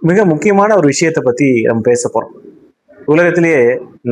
மிக முக்கியமான ஒரு விஷயத்தை பத்தி நம்ம பேச போறோம். உலகத்திலேயே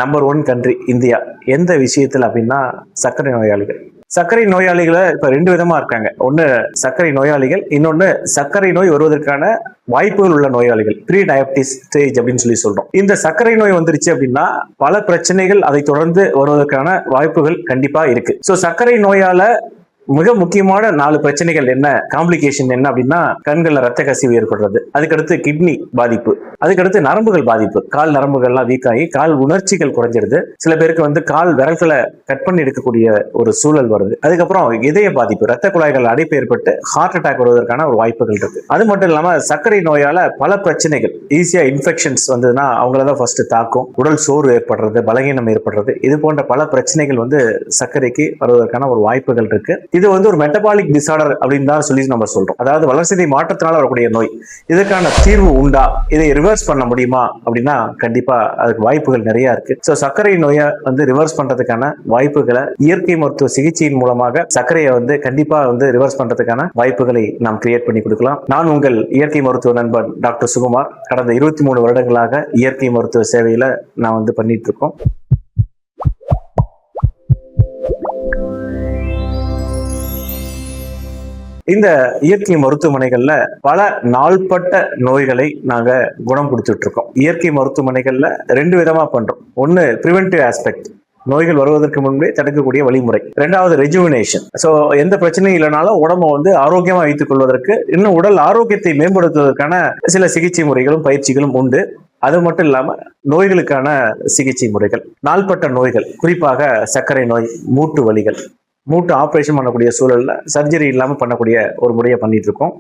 நம்பர் 1 கண்ட்ரி இந்தியா. எந்த விஷயத்துல அப்படின்னா சர்க்கரை நோயாளிகள். சர்க்கரை நோயாளிகளை இப்ப 2 விதமா இருக்காங்க. ஒண்ணு சர்க்கரை நோயாளிகள், இன்னொன்னு சர்க்கரை நோய் வருவதற்கான வாய்ப்புகள் உள்ள நோயாளிகள், ப்ரீ டயபிட்டிஸ் ஸ்டேஜ் அப்படின்னு சொல்றோம். இந்த சர்க்கரை நோய் வந்துருச்சு அப்படின்னா பல பிரச்சனைகள் அதை தொடர்ந்து வருவதற்கான வாய்ப்புகள் கண்டிப்பா இருக்கு. சோ சர்க்கரை நோயால மிக முக்கியமான 4 பிரச்சனைகள் என்ன, காம்ப்ளிகேஷன் என்ன அப்படின்னா, கண்கள்ல ரத்த கசிவு ஏற்படுறது, அதுக்கடுத்து கிட்னி பாதிப்பு, அதுக்கடுத்து நரம்புகள் பாதிப்பு, கால் நரம்புகள்லாம் வீக் ஆகி கால் உணர்ச்சிகள் குறைஞ்சிருது, சில பேருக்கு கால் விரல்களை கட் பண்ணி எடுக்கக்கூடிய ஒரு சூழல் வருது, அதுக்கப்புறம் இதய பாதிப்பு, ரத்த குழாய்கள் அடைப்பு ஏற்பட்டு ஹார்ட் அட்டாக் வருவதற்கான ஒரு வாய்ப்புகள் இருக்கு. அது மட்டும் இல்லாம சர்க்கரை நோயால பல பிரச்சனைகள், ஈஸியா இன்ஃபெக்ஷன்ஸ் வந்ததுன்னா அவங்களதான் ஃபர்ஸ்ட் தாக்கும், உடல் சோர்வு ஏற்படுறது, பலகீனம் ஏற்படுறது, இது போன்ற பல பிரச்சனைகள் சர்க்கரைக்கு வருவதற்கான ஒரு வாய்ப்புகள் இருக்கு. இது ஒரு மெட்டபாலிக் டிசார்டர் அப்படின்னு தான் சொல்லி நம்ம சொல்றோம். அதாவது வளர்சிதை மாற்றத்தினால வரக்கூடிய நோய். இதற்கான தீர்வு உண்டா, இதை ரிவர்ஸ் பண்ண முடியுமா அப்படின்னா கண்டிப்பா அதுக்கு வாய்ப்புகள் நிறைய இருக்கு. சோ சர்க்கரை நோயை ரிவர்ஸ் பண்றதுக்கான வாய்ப்புகளை இயற்கை மருத்துவ சிகிச்சையின் மூலமாக சர்க்கரையை கண்டிப்பா ரிவர்ஸ் பண்றதுக்கான வாய்ப்புகளை நாம் கிரியேட் பண்ணி கொடுக்கலாம். நான் உங்கள் இயற்கை மருத்துவ நண்பன் டாக்டர் சுகுமார். கடந்த 23 வருடங்களாக இயற்கை மருத்துவ சேவையில நான் பண்ணிட்டு இருக்கோம். இந்த இயற்கை மருத்துவமனைகள்ல பல நாள்பட்ட நோய்களை நாங்க குணம் கொடுத்துட்டு இருக்கோம். இயற்கை மருத்துவமனைகள்ல 2 விதமா பண்றோம். ஒன்னு பிரிவென்டிவ் ஆஸ்பெக்ட், நோய்கள் வருவதற்கு முன்பே தடுக்கக்கூடிய வழிமுறை. 2வது ரெஜுவினேஷன். சோ எந்த பிரச்சனையும் இல்லைனாலும் உடம்பை ஆரோக்கியமா வைத்துக் கொள்வதற்கு, இன்னும் உடல் ஆரோக்கியத்தை மேம்படுத்துவதற்கான சில சிகிச்சை முறைகளும் பயிற்சிகளும் உண்டு. அது மட்டும் இல்லாம நோய்களுக்கான சிகிச்சை முறைகள், நாள்பட்ட நோய்கள், குறிப்பாக சர்க்கரை நோய், மூட்டு வலிகள், மூட்டு ஆப்ரேஷன் பண்ணக்கூடிய சூழல்ல சர்ஜரி இல்லாம பண்ணக்கூடிய ஒரு முறையை பண்ணிட்டு இருக்கோம்.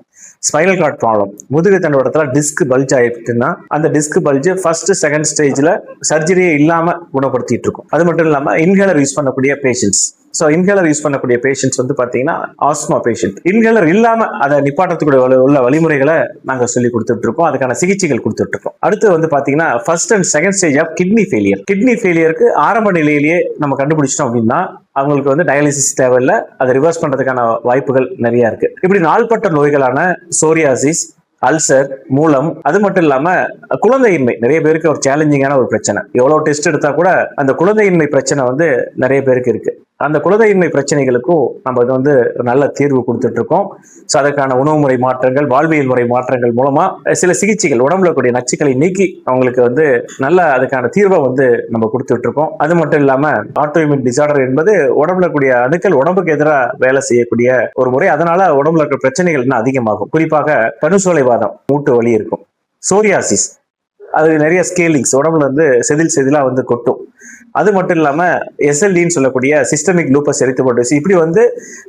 ஸ்பைனல் கார்ட் ப்ராப்ளம், முதுகு தண்டுவடத்துல டிஸ்க் பல்ஜ் ஆயிடுச்சுன்னா அந்த டிஸ்க் பல்ஜ் ஃபர்ஸ்ட் செகண்ட் ஸ்டேஜ்ல சர்ஜரியே இல்லாம குணப்படுத்திட்டு இருக்கோம். அது மட்டும் இல்லாம இன்ஹேலர் யூஸ் பண்ணக்கூடிய பேஷண்ட்ஸ். ஸோ இன்ஹேலர் யூஸ் பண்ணக்கூடிய பேஷண்ட்ஸ் பாத்தீங்கன்னா ஆஸ்மா பேஷண்ட். இன்ஹேலர் இல்லாம அதை நிப்பாட்டத்துக்குள்ள உள்ள வழிமுறைகளை நாங்க சொல்லி கொடுத்துட்டு இருக்கோம், அதுக்கான சிகிச்சைகள் கொடுத்துட்டு இருக்கோம். அடுத்து பாத்தீங்கன்னா first and second stage of kidney failure. Kidney ஃபெயிலியருக்கு ஆரம்ப நிலையிலேயே நம்ம கண்டுபிடிச்சிட்டோம் அப்படின்னா அவங்களுக்கு டயாலிசிஸ் தேவையில்லை, அதை ரிவர்ஸ் பண்றதுக்கான வாய்ப்புகள் நிறைய இருக்கு. இப்படி நாள்பட்ட நோய்களான சோரியாசிஸ், அல்சர், மூலம், அது மட்டும் இல்லாம குழந்தையின்மை நிறைய பேருக்கு ஒரு சேலஞ்சிங்கான ஒரு பிரச்சனை. எவ்வளவு டெஸ்ட் எடுத்தா கூட அந்த குழந்தையின்மை பிரச்சனை நிறைய பேருக்கு இருக்கு. அந்த குழந்தையின்மை பிரச்சனைகளுக்கும் நம்ம நல்ல தீர்வு கொடுத்துட்டு இருக்கோம். ஸோ அதற்கான உணவு முறை மாற்றங்கள், வாழ்வியல் முறை மாற்றங்கள் மூலமா சில சிகிச்சைகள், உடம்புல கூடிய நச்சுக்களை நீக்கி அவங்களுக்கு நல்ல அதுக்கான தீர்வை நம்ம கொடுத்துட்டு இருக்கோம். அது மட்டும் இல்லாம ஆட்டோஇம்யூன் டிசார்டர் என்பது உடம்புல கூடிய அணுக்கள் உடம்புக்கு எதிராக வேலை செய்யக்கூடிய ஒரு முறை. அதனால உடம்புல இருக்கிற பிரச்சனைகள் இன்னும் அதிகமாகும். குறிப்பாக பனுசோலைவாதம், மூட்டு வலி இருக்கும். சோரியாசிஸ், அது நிறைய ஸ்கேலிங்ஸ், உடம்புல செதில் செதிலா கொட்டும். அது மட்டும் இல்லாம எஸ்எல்டின்னு சொல்லக்கூடிய சிஸ்டமிக் லூப்பஸ் எரித்ரோபோயட்டிஸ், இப்படி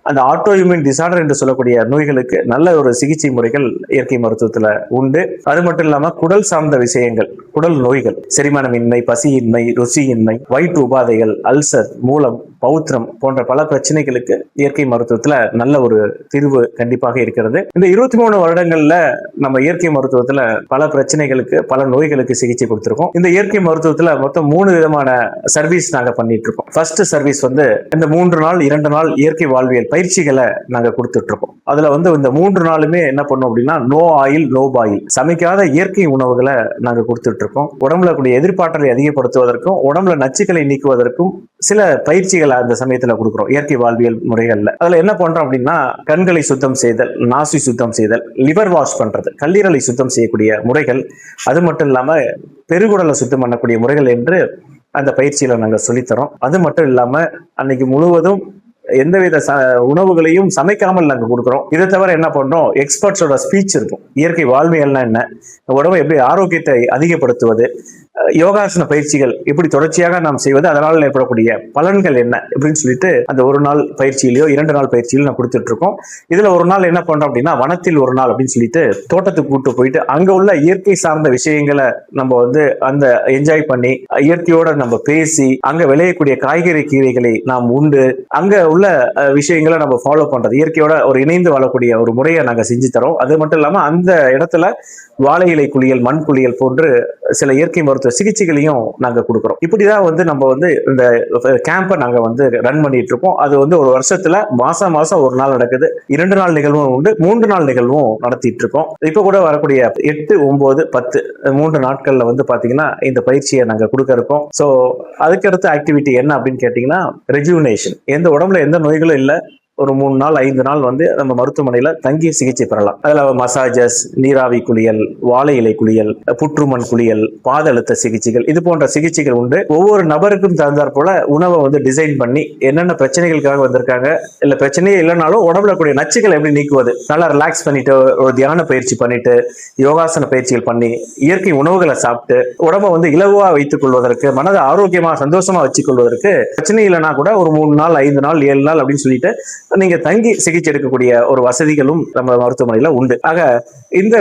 அந்த ஆட்டோ இம்யூன் டிசார்டர் என்று சொல்லக்கூடிய நோய்களுக்கு நல்ல ஒரு சிகிச்சை முறைகள் இயற்கை மருத்துவத்துல உண்டு. அது மட்டும் இல்லாம குடல் சார்ந்த விஷயங்கள், குடல் நோய்கள், செரிமானமின்மை, பசியின்மை, ருசியின்மை, வயிற்று உபாதைகள், அல்சர், மூலம், பௌத்திரம் போன்ற பல பிரச்சனைகளுக்கு இயற்கை மருத்துவத்துல நல்ல ஒரு தீர்வு கண்டிப்பாக இருக்கிறது. இந்த 23 வருடங்கள்ல நம்ம இயற்கை மருத்துவத்துல பல பிரச்சனைகளுக்கு, பல நோய்களுக்கு சிகிச்சை கொடுத்திருக்கோம். இந்த இயற்கை மருத்துவத்துல மொத்தம் 3 விதமான சர்வீஸ் நாங்க பண்ணிட்டு இருக்கோம். ஃபர்ஸ்ட் சர்வீஸ் இந்த 3 நாள் 2 நாள் இயற்கை வாழ்வியல் பயிற்சிகளை நாங்க கொடுத்துட்டு இருக்கோம். அதுல இந்த 3 நாளுமே என்ன பண்ணோம் அப்படின்னா நோ ஆயில் நோ பாயில், சமைக்காத இயற்கை உணவுகளை நாங்க கொடுத்துட்டு இருக்கோம். உடம்புல கூடிய எதிர்ப்பாற்றலை அதிகப்படுத்துவதற்கும் உடம்புல நச்சுக்களை நீக்குவதற்கும் சில பயிற்சிகளை அந்த சமயத்துல கொடுக்குறோம் இயற்கை வாழ்வியல் முறைகள்ல. அதுல என்ன பண்றோம் அப்படின்னா கண்களை சுத்தம் செய்தல், நாசி சுத்தம் செய்தல், லிவர் வாஷ் பண்றது, கல்லீரலை சுத்தம் செய்யக்கூடிய முறைகள், அது மட்டும் இல்லாம பெருகுடலை சுத்தம் பண்ணக்கூடிய முறைகள் என்று அந்த பயிற்சியில நாங்க சொல்லித்தரோம். அது மட்டும் இல்லாம அன்னைக்கு முழுவதும் எந்தவித உணவுகளையும் சமைக்காமல் நாங்க கொடுக்குறோம். இதை தவிர என்ன பண்றோம், எக்ஸ்பர்ட்ஸோட ஸ்பீச் இருக்கும். இயற்கை வாழ்வியல்னா என்ன, உடம்பை எப்படி ஆரோக்கியத்தை அதிகப்படுத்துவது, யோகாசன பயிற்சிகள் எப்படி தொடர்ச்சியாக நாம் செய்வது, அதனால ஏற்படக்கூடிய பலன்கள் என்ன அப்படின்னு சொல்லிட்டு அந்த 1 நாள் பயிற்சியிலையோ 2 நாள் பயிற்சியிலோ நான் கொடுத்துட்டு இருக்கோம். இதுல 1 நாள் என்ன பண்றோம் அப்படின்னா வனத்தில் 1 நாள் அப்படின்னு சொல்லிட்டு தோட்டத்துக்கு கூட்டு போயிட்டு அங்க உள்ள இயற்கை சார்ந்த விஷயங்களை நம்ம அந்த என்ஜாய் பண்ணி இயற்கையோட நம்ம பேசி அங்க விளையக்கூடிய காய்கறி கீரைகளை நாம் உண்டு, அங்க உள்ள விஷயங்களை நம்ம ஃபாலோ பண்றது, இயற்கையோட ஒரு இணைந்து வாழக்கூடிய ஒரு முறையை நாங்க செஞ்சு தரோம். அது மட்டும் இல்லாம அந்த இடத்துல வாழை இலை குளியல், மண் குளியல் போன்று சில இயற்கை மருத்துவ சிகிச்சைகளையும் நாங்க கொடுக்குறோம். இப்படிதான் வந்து நம்ம வந்து இந்த கேம்பை நாங்க வந்து ரன் பண்ணிட்டு இருக்கோம். அது வந்து ஒரு வருஷத்துல மாசம் மாசம் ஒரு நாள் நடக்குது, 2 நாள் நிகழ்வும் உண்டு, 3 நாள் நிகழ்வும் நடத்திட்டு இருக்கோம். இப்ப கூட வரக்கூடிய 8, 9, 10 3 நாட்கள்ல வந்து பாத்தீங்கன்னா இந்த பயிற்சியை நாங்க கொடுக்க இருக்கோம். ஸோ அதுக்கடுத்த ஆக்டிவிட்டி என்ன அப்படின்னு கேட்டீங்கன்னா ரெஜுவினேஷன். எந்த உடம்புல எந்த நோய்களும் இல்லை, ஒரு 3 நாள் 5 நாள் வந்து நம்ம மருத்துவமனையில தங்கி சிகிச்சை பெறலாம். அதுல மசாஜஸ், நீராவி குளியல், வாழை இலை குளியல், புற்றுமண் குளியல், பாத அழுத்த சிகிச்சைகள், இது போன்ற சிகிச்சைகள் உண்டு. ஒவ்வொரு நபருக்கும் தகுந்தாற் போல உணவை வந்து டிசைன் பண்ணி என்னென்ன பிரச்சனைகளுக்காக வந்திருக்காங்க, இல்ல பிரச்சனையே இல்லைனாலும் உடம்புல கூடிய நச்சுக்களை எப்படி நீக்குவது, நல்லா ரிலாக்ஸ் பண்ணிட்டு ஒரு தியான பயிற்சி பண்ணிட்டு யோகாசன பயிற்சிகள் பண்ணி இயற்கை உணவுகளை சாப்பிட்டு உடம்பை வந்து இலகுவா வைத்துக் கொள்வதற்கு, மனதை ஆரோக்கியமா சந்தோஷமா வச்சுக் கொள்வதற்கு, பிரச்சனை இல்லைன்னா கூட ஒரு 3 நாள் 5 நாள் 7 நாள் அப்படின்னு சொல்லிட்டு நீங்க தங்கி சிகிச்சை எடுக்கக்கூடிய ஒரு வசதிகளும் நம்ம மருத்துவமனையில உண்டு. ஆக இந்த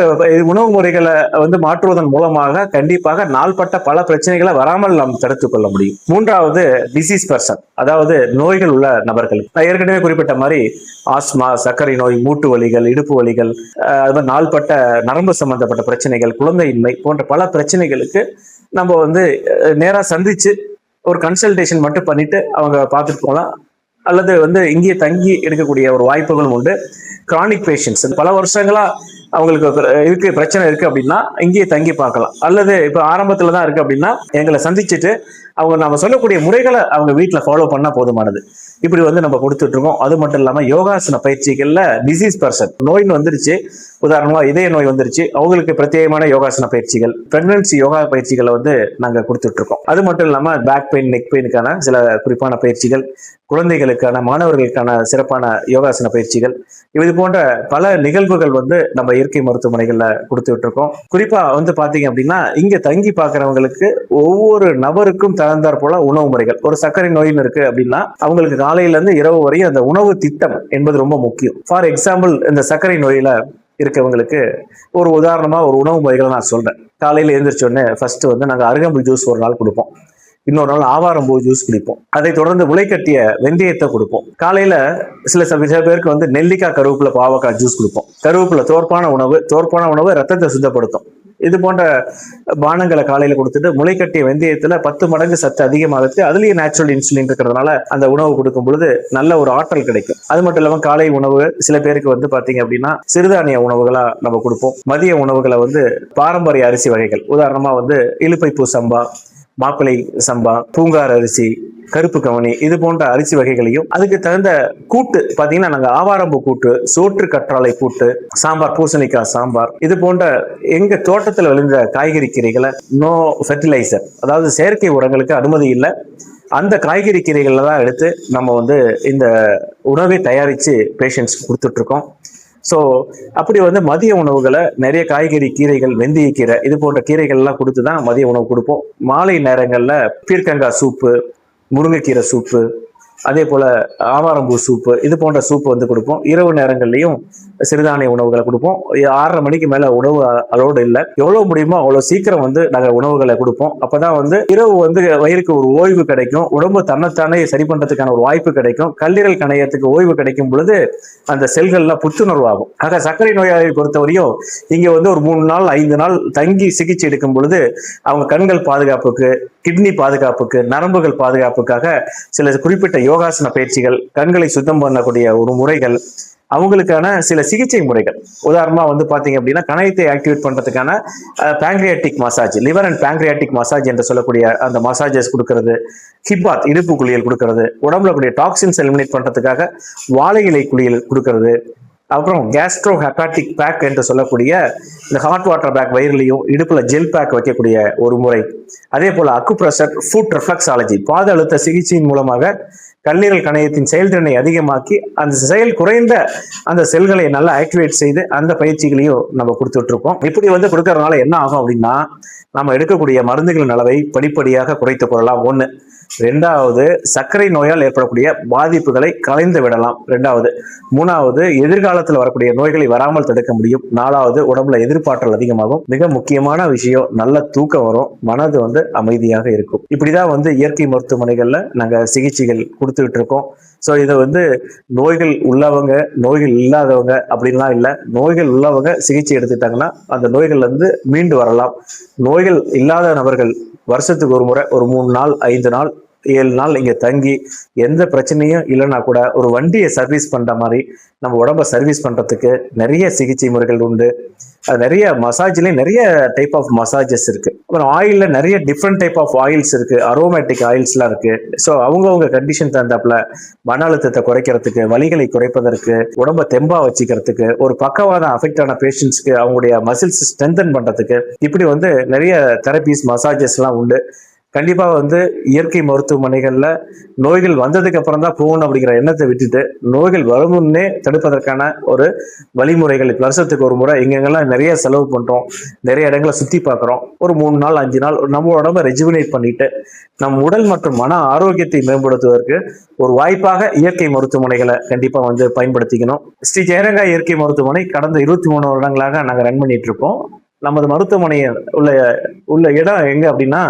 உணவு முறைகளை வந்து மாற்றுவதன் மூலமாக கண்டிப்பாக நாள்பட்ட பல பிரச்சனைகளை வராமல் நாம் தடுத்துக் கொள்ள முடியும். 3வது டிசீஸ் பர்சன், அதாவது நோய்கள் உள்ள நபர்கள். நான் ஏற்கனவே குறிப்பிட்ட மாதிரி ஆஸ்மா, சர்க்கரை நோய், மூட்டு வலிகள், இடுப்பு வலிகள், அது மாதிரி நாள்பட்ட நரம்பு சம்பந்தப்பட்ட பிரச்சனைகள், குழந்தையின்மை போன்ற பல பிரச்சனைகளுக்கு நம்ம வந்து நேரா சந்திச்சு ஒரு கன்சல்டேஷன் மட்டும் பண்ணிட்டு அவங்க பார்த்துட்டு போகலாம். அல்லது வந்து இங்கேயே தங்கி எடுக்கக்கூடிய ஒரு வாய்ப்புகளும் உண்டு. கிரானிக் பேஷண்ட்ஸ் பல வருஷங்களா அவங்களுக்கு பிரச்சனை இருக்கு அப்படின்னா இங்கேயே தங்கி பார்க்கலாம். அல்லது இப்போ ஆரம்பத்துல தான் இருக்கு அப்படின்னா எங்களை சந்திச்சுட்டு அவங்க நம்ம சொல்லக்கூடிய முறைகளை அவங்க வீட்டில் ஃபாலோ பண்ணா போதுமானது. இப்படி வந்து நம்ம கொடுத்துட்டு இருக்கோம். அது மட்டும் இல்லாம யோகாசன பயிற்சிகள்ல டிசீஸ் பர்சன், நோய் வந்துருச்சு, உதாரணமா இதய நோய் வந்துருச்சு, அவங்களுக்கு பிரத்யேகமான யோகாசன பயிற்சிகள், பிரெக்னன்சி யோகா பயிற்சிகளை வந்து நாங்க கொடுத்துட்டு இருக்கோம். அது மட்டும் இல்லாம பேக் பெயின், நெக் பெயினுக்கான சில குறிப்பான பயிற்சிகள், குழந்தைகளுக்கான, மாணவர்களுக்கான சிறப்பான யோகாசன பயிற்சிகள், இது போன்ற பல நிகழ்வுகள் வந்து நம்ம இயற்கை மருத்துவமனைகள்ல கொடுத்துட்டு இருக்கோம். குறிப்பா வந்து பாத்தீங்க அப்படின்னா இங்க தங்கி பாக்குறவங்களுக்கு ஒவ்வொரு நபருக்கும் தகுந்தாற் போல உணவு முறைகள். ஒரு சர்க்கரை நோயின்னு இருக்கு அப்படின்னா அவங்களுக்கு காலையில இருந்து இரவு வரையும் அந்த உணவு திட்டம் என்பது ரொம்ப முக்கியம். ஃபார் எக்ஸாம்பிள், இந்த சர்க்கரை நோயில இருக்கவங்களுக்கு ஒரு உதாரணமா ஒரு உணவு முறைகளை நான் சொல்றேன். காலையில எழுந்திரிச்சோடனே ஃபர்ஸ்ட் வந்து நாங்க அருகம்புல் ஜூஸ் ஒரு நாள் கொடுப்போம், இன்னொரு நாள் ஆவாரம்பூ ஜூஸ் குடிப்போம், அதை தொடர்ந்து முளைக்கட்டிய வெந்தயத்தை கொடுப்போம். காலையில சில பேருக்கு வந்து நெல்லிக்காய், கருவேப்பிலை, பாவக்காய் ஜூஸ் கொடுப்போம். கருவேப்பிலை தோற்பான உணவு ரத்தத்தை சுத்தப்படுத்தும். இது போன்ற பானங்களை காலையில கொடுத்துட்டு முளைக்கட்டிய வெந்தயத்துல 10 மடங்கு சத்து அதிகமாகுது. அதுலயே நேச்சுரல் இன்சுலின் இருக்கிறதுனால அந்த உணவு கொடுக்கும் பொழுது நல்ல ஒரு ஆற்றல் கிடைக்கும். அது மட்டும் இல்லாம காலை உணவு சில பேருக்கு வந்து பாத்தீங்க அப்படின்னா சிறுதானிய உணவுகளா நம்ம கொடுப்போம். மதிய உணவுகளை வந்து பாரம்பரிய அரிசி வகைகள், உதாரணமா வந்து இலுப்பைப்பூ சம்பா, மாப்பிளை சம்பா, பூங்கார் அரிசி, கருப்பு கவனி, இது போன்ற அரிசி வகைகளையும், அதுக்கு தகுந்த கூட்டு பாத்தீங்கன்னா நாங்க ஆவாரம்பூ கூட்டு, சோற்று கற்றாழை கூட்டு, சாம்பார், பூசணிக்காய் சாம்பார், இது போன்ற எங்க தோட்டத்தில் விளைந்த காய்கறி கீரைகளை நோ ஃபெர்டிலைசர், அதாவது செயற்கை உரங்களுக்கு அனுமதி இல்லை, அந்த காய்கறி கீரைகள்ல தான் எடுத்து நம்ம வந்து இந்த உணவை தயாரித்து பேஷண்ட்ஸ் கொடுத்துட்டு இருக்கோம். ஸோ அப்படி வந்து மதிய உணவுகளை நிறைய காய்கறி, கீரைகள், வெந்தய கீரை, இது போன்ற கீரைகள்லாம் கொடுத்து தான் மதிய உணவு கொடுப்போம். மாலை நேரங்களில் பீர்க்கங்காய் சூப்பு, முருங்கைக்கீரை சூப்பு, அதே போல ஆவாரம்பூ சூப்பு, இது போன்ற சூப்பு வந்து கொடுப்போம். இரவு நேரங்கள்லையும் சிறுதானிய உணவுகளை கொடுப்போம். 6:30 மணிக்கு மேல உணவு அலோடு இல்லை. எவ்வளவு முடியுமோ அவ்வளவு சீக்கிரம் வந்து நாங்கள் உணவுகளை கொடுப்போம். அப்பதான் வந்து இரவு வந்து வயிறுக்கு ஒரு ஓய்வு கிடைக்கும், உடம்பு தன்னைத்தானே சரி பண்றதுக்கான ஒரு வாய்ப்பு கிடைக்கும், கல்லீரல் கணையத்துக்கு ஓய்வு கிடைக்கும் பொழுது அந்த செல்கள்லாம் புத்துணர்வு ஆகும். ஆக சர்க்கரை நோயாளியை பொறுத்தவரையும் இங்க வந்து ஒரு 3 நாள் 5 நாள் தங்கி சிகிச்சை எடுக்கும் பொழுது அவங்க கண்கள் பாதுகாப்புக்கு, கிட்னி பாதுகாப்புக்கு, நரம்புகள் பாதுகாப்புக்காக சில குறிப்பிட்ட யோகாசன பயிற்சிகள், கண்களை சுத்தம் பண்ணக்கூடிய ஒரு முறைகள், அவங்களுக்கான சில சிகிச்சை முறைகள், உதாரணமா வந்து பாத்தீங்க அப்படின்னா கணையத்தை ஆக்டிவேட் பண்றதுக்கான pancreatic massage, liver and pancreatic massage என்று சொல்லக்கூடிய அந்த மசாஜஸ் கொடுக்கறது, ஹிப்பாத் இடுப்பு குளியல் கொடுக்கறது, உடம்புல கூடிய டாக்ஸின்ஸ் எலிமினேட் பண்றதுக்காக வாழை இலை குளியல் கொடுக்கறது, அப்புறம் கேஸ்ட்ரோ ஹெப்பாட்டிக் பேக் என்று சொல்லக்கூடிய இந்த ஹாட் வாட்டர் பேக் வயிறுலையும் இடுப்புல ஜெல் பேக் வைக்கக்கூடிய ஒரு முறை, அதே போல அக்குப்ரெஷர், ஃபுட் ரெஃப்ளெக்ஸாலஜி, பாத அழுத்த சிகிச்சையின் மூலமாக கல்லீரல் கணையத்தின் செயல்திறனை அதிகமாக்கி அந்த செயல் குறைந்த அந்த செல்களை நல்லா ஆக்டிவேட் செய்து அந்த பயிற்சிகளையும் நம்ம கொடுத்துட்டு இருக்கோம். இப்படி வந்து கொடுக்கறதுனால என்ன ஆகும் அப்படின்னா நம்ம எடுக்கக்கூடிய மருந்துகளின் அளவை படிப்படியாக குறைத்துக் கொள்ளலாம். 1. 2வது, சர்க்கரை நோயால் ஏற்படக்கூடிய பாதிப்புகளை கலைந்து விடலாம். 2வது. 3வது, எதிர்காலத்தில் வரக்கூடிய நோய்களை வராமல் தடுக்க முடியும். 4வது, உடம்புல எதிர்ப்பாற்றல் அதிகமாகும். மிக முக்கியமான விஷயம், நல்ல தூக்கம் வரும், மனது வந்து அமைதியாக இருக்கும். இப்படிதான் வந்து இயற்கை மருத்துவமனைகள்ல நாங்க சிகிச்சைகள் கொடுத்துக்கிட்டு இருக்கோம். ஸோ இதை வந்து நோய்கள் உள்ளவங்க நோய்கள் இல்லாதவங்க அப்படின்லாம் இல்லை. நோய்கள் உள்ளவங்க சிகிச்சை எடுத்துட்டாங்கன்னா அந்த நோய்கள் வந்து மீண்டு வரலாம். நோய்கள் இல்லாத நபர்கள் வருஷத்துக்கு ஒரு முறை ஒரு 3 நாள் 5 நாள் 7 நாள் இங்க தங்கி எந்த பிரச்சனையும் இல்லைன்னா கூட ஒரு வண்டியை சர்வீஸ் பண்ற மாதிரி நம்ம உடம்ப சர்வீஸ் பண்றதுக்கு நிறைய சிகிச்சை முறைகள் உண்டு. அது நிறைய மசாஜ்லயும் நிறைய டைப் ஆஃப் மசாஜஸ் இருக்கு. அப்புறம் ஆயில்ல நிறைய டிஃப்ரெண்ட் டைப் ஆஃப் ஆயில்ஸ் இருக்கு, அரோமேட்டிக் ஆயில்ஸ்லாம் இருக்கு. ஸோ அவங்கவுங்க கண்டிஷன் தகுந்தாப்புல மன அழுத்தத்தை குறைக்கிறதுக்கு, வலிகளை குறைப்பதற்கு, உடம்ப தெம்பா வச்சுக்கிறதுக்கு, ஒரு பக்கவாதம் அஃபெக்ட் ஆன பேஷண்ட்ஸ்க்கு அவங்களுடைய மசில்ஸ் ஸ்ட்ரென்தன் பண்றதுக்கு இப்படி வந்து நிறைய தெரபிஸ் மசாஜஸ் எல்லாம் உண்டு. கண்டிப்பா வந்து இயற்கை மருத்துவமனைகள்ல நோய்கள் வந்ததுக்கு அப்புறம் தான் போகணும் அப்படிங்கிற எண்ணத்தை விட்டுட்டு நோய்கள் வருமுன்னே தடுப்பதற்கான ஒரு வழிமுறைகள் வருஷத்துக்கு ஒரு முறை எங்கெங்கெல்லாம் நிறைய செலவு பண்றோம், நிறைய இடங்களை சுத்தி பார்க்குறோம், ஒரு 3 நாள் 5 நாள் நம்ம உடம்ப ரெஜுவினேட் பண்ணிட்டு நம் உடல் மற்றும் மன ஆரோக்கியத்தை மேம்படுத்துவதற்கு ஒரு வாய்ப்பாக இயற்கை மருத்துவமனைகளை கண்டிப்பா வந்து பயன்படுத்திக்கணும். ஸ்ரீ ஜெயரங்கா இயற்கை மருத்துவமனை கடந்த 23 வருடங்களாக நாங்கள் ரன் பண்ணிட்டு இருக்கோம். நமது மருத்துவமனை உள்ள இடம் எங்க அப்படின்னா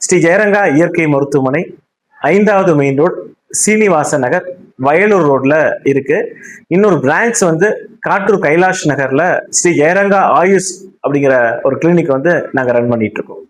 ஸ்ரீ ஜெயரங்கா இயற்கை மருத்துவமனை 5வது மெயின் ரோட், சீனிவாச நகர், வயலூர் ரோட்ல இருக்கு. இன்னொரு பிரான்ச் வந்து காட்டூர் கைலாஷ் நகர்ல ஸ்ரீ ஜெயரங்கா ஆயுஷ் அப்படிங்கிற ஒரு கிளினிக் வந்து நாங்க ரன் பண்ணிட்டு இருக்கோம்.